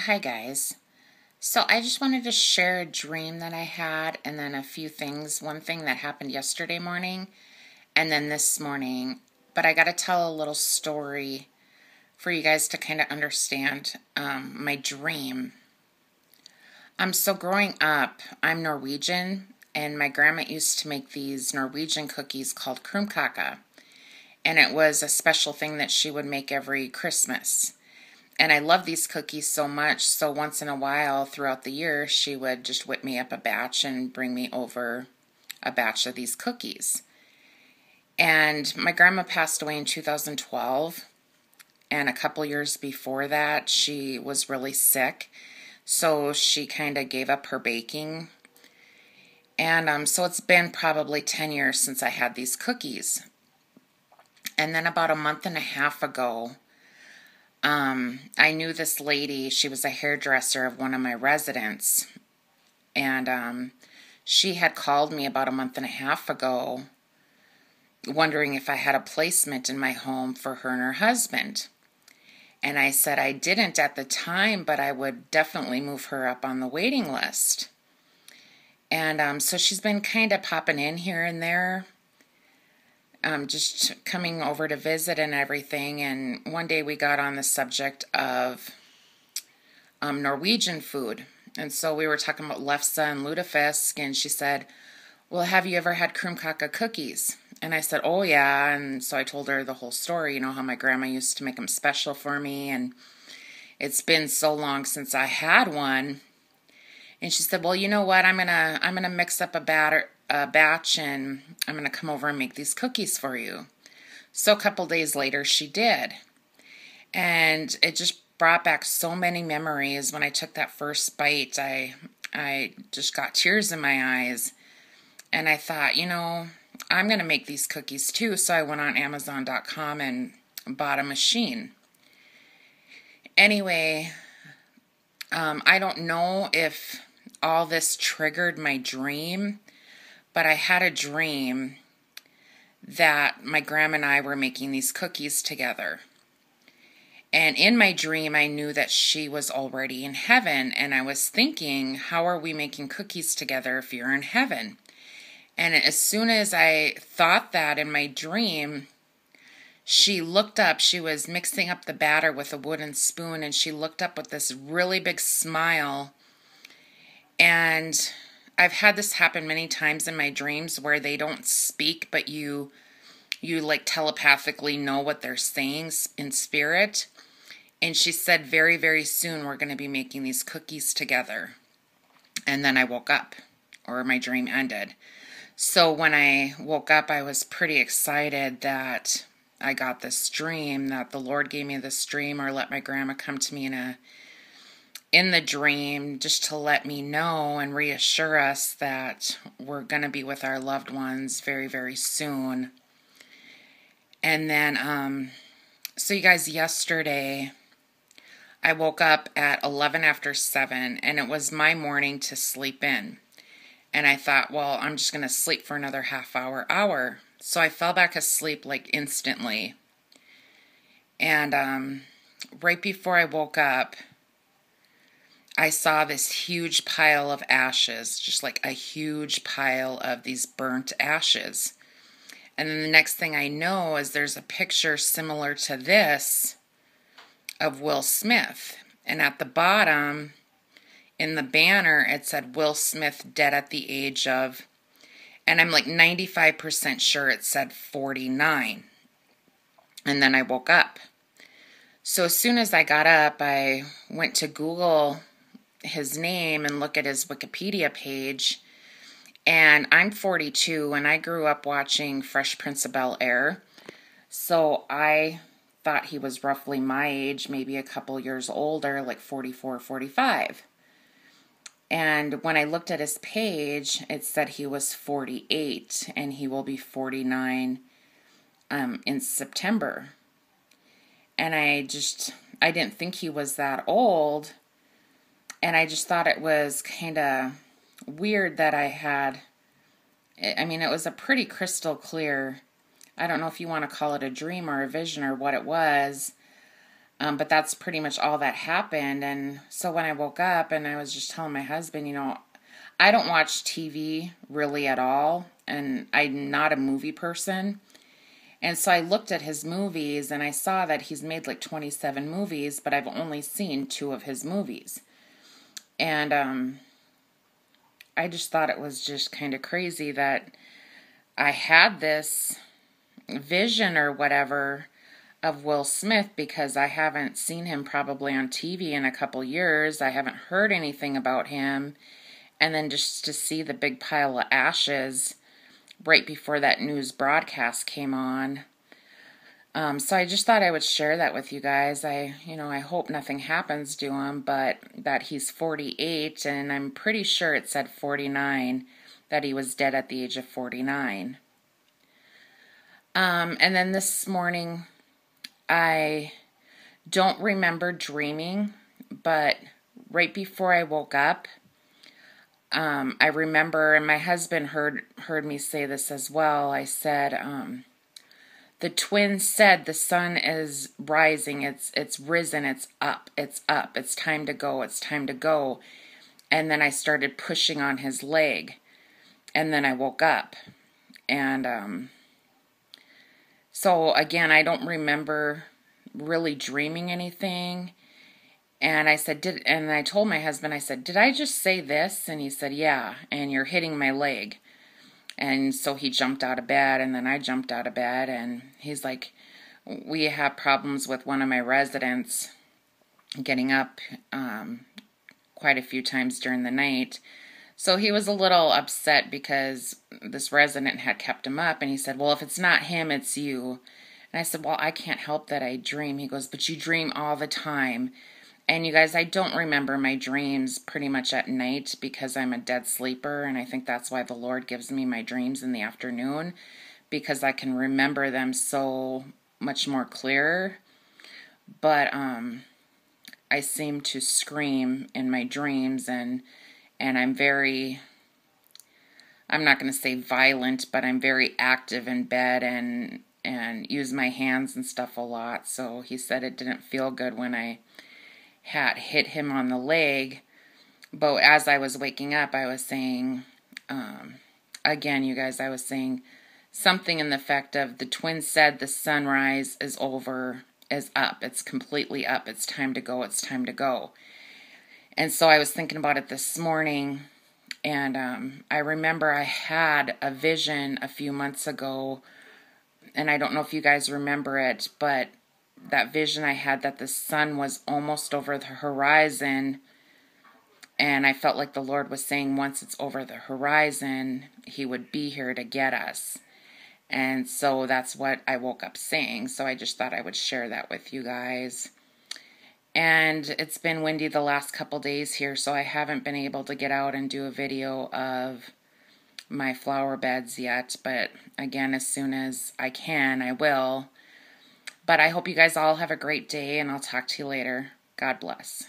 Hi guys. So I just wanted to share a dream that I had and then a few things. One thing that happened yesterday morning and then this morning. But I got to tell a little story for you guys to kind of understand my dream. So growing up, I'm Norwegian and my grandma used to make these Norwegian cookies called krumkake. And it was a special thing that she would make every Christmas. And I love these cookies so much, so once in a while throughout the year, she would just whip me up a batch and bring me over a batch of these cookies. And my grandma passed away in 2012, and a couple years before that, she was really sick, so she kind of gave up her baking. And so it's been probably 10 years since I had these cookies. And then about a month and a half ago, I knew this lady. She was a hairdresser of one of my residents, and she had called me about a month and a half ago wondering if I had a placement in my home for her and her husband. And I said I didn't at the time, but I would definitely move her up on the waiting list. And so she's been kind of popping in here and there, just coming over to visit and everything. And one day we got on the subject of Norwegian food. And so we were talking about lefse and lutefisk, and she said, well, have you ever had krumkake cookies? And I said, oh yeah. And so I told her the whole story, how my grandma used to make them special for me, and it's been so long since I had one. And she said, well, you know what, I'm gonna mix up a batch, and I'm going to come over and make these cookies for you. So a couple days later, she did. And it just brought back so many memories. When I took that first bite, I just got tears in my eyes. And I thought, I'm going to make these cookies too. So I went on Amazon.com and bought a machine. Anyway, I don't know if all this triggered my dream, but I had a dream that my grandma and I were making these cookies together. And in my dream, I knew that she was already in heaven. And I was thinking, how are we making cookies together if you're in heaven? And as soon as I thought that in my dream, she looked up. She was mixing up the batter with a wooden spoon, and she looked up with this really big smile. And I've had this happen many times in my dreams where they don't speak, but you like telepathically know what they're saying in spirit. And she said, very, very soon we're going to be making these cookies together. And then I woke up, or my dream ended. So when I woke up, I was pretty excited that I got this dream, that the Lord gave me this dream, or let my grandma come to me in the dream just to let me know and reassure us that we're going to be with our loved ones very, very soon. And then, so you guys, yesterday, I woke up at 11 after 7, and it was my morning to sleep in. And I thought, well, I'm just going to sleep for another half hour. So I fell back asleep like instantly. And right before I woke up, I saw this huge pile of ashes, just like a huge pile of these burnt ashes. And then the next thing I know is there's a picture similar to this of Will Smith. And at the bottom, in the banner, it said Will Smith dead at the age of, and I'm like 95% sure it said 49. And then I woke up. So as soon as I got up, I went to Google his name and look at his Wikipedia page. And I'm 42, and I grew up watching Fresh Prince of Bel-Air. So I thought he was roughly my age, maybe a couple years older, like 44, 45. And when I looked at his page, it said he was 48, and he will be 49 in September. And I didn't think he was that old. And I just thought it was kind of weird that it was a pretty crystal clear, I don't know if you want to call it a dream or a vision or what it was, But that's pretty much all that happened. And so when I woke up, and I was just telling my husband, I don't watch TV really at all, and I'm not a movie person. And so I looked at his movies, and I saw that he's made like 27 movies, but I've only seen 2 of his movies. And I just thought it was just kind of crazy that I had this vision or whatever of Will Smith, because I haven't seen him probably on TV in a couple years. I haven't heard anything about him. And then just to see the big pile of ashes right before that news broadcast came on. So I just thought I would share that with you guys. I hope nothing happens to him, but that he's 48, and I'm pretty sure it said 49, that he was dead at the age of 49. And then this morning, I don't remember dreaming, but right before I woke up, I remember, and my husband heard me say this as well. I said, the twins said the sun is rising, it's risen, it's up, it's time to go, it's time to go. And then I started pushing on his leg, and then I woke up. And so again, I don't remember really dreaming anything. And I said, and I told my husband, I said, did I just say this? And he said, yeah, and you're hitting my leg. And so he jumped out of bed, and then I jumped out of bed, and he's like, we have problems with one of my residents getting up quite a few times during the night. So he was a little upset because this resident had kept him up, and he said, well, if it's not him, it's you. And I said, well, I can't help that I dream. He goes, but you dream all the time. And you guys, I don't remember my dreams pretty much at night because I'm a dead sleeper, and I think that's why the Lord gives me my dreams in the afternoon, because I can remember them so much more clearer. But I seem to scream in my dreams, and I'm not going to say violent, but I'm very active in bed and use my hands and stuff a lot. So he said it didn't feel good when I had hit him on the leg. But as I was waking up, I was saying, again, you guys, I was saying something in the effect of, the twins said the sunrise is up. It's completely up. It's time to go. It's time to go. And so I was thinking about it this morning, and I remember I had a vision a few months ago, and I don't know if you guys remember it, but that vision I had that the sun was almost over the horizon, and I felt like the Lord was saying once it's over the horizon, he would be here to get us. And so that's what I woke up saying. So I just thought I would share that with you guys. And it's been windy the last couple days here, so I haven't been able to get out and do a video of my flower beds yet. But again, as soon as I can, I will. But I hope you guys all have a great day, and I'll talk to you later. God bless.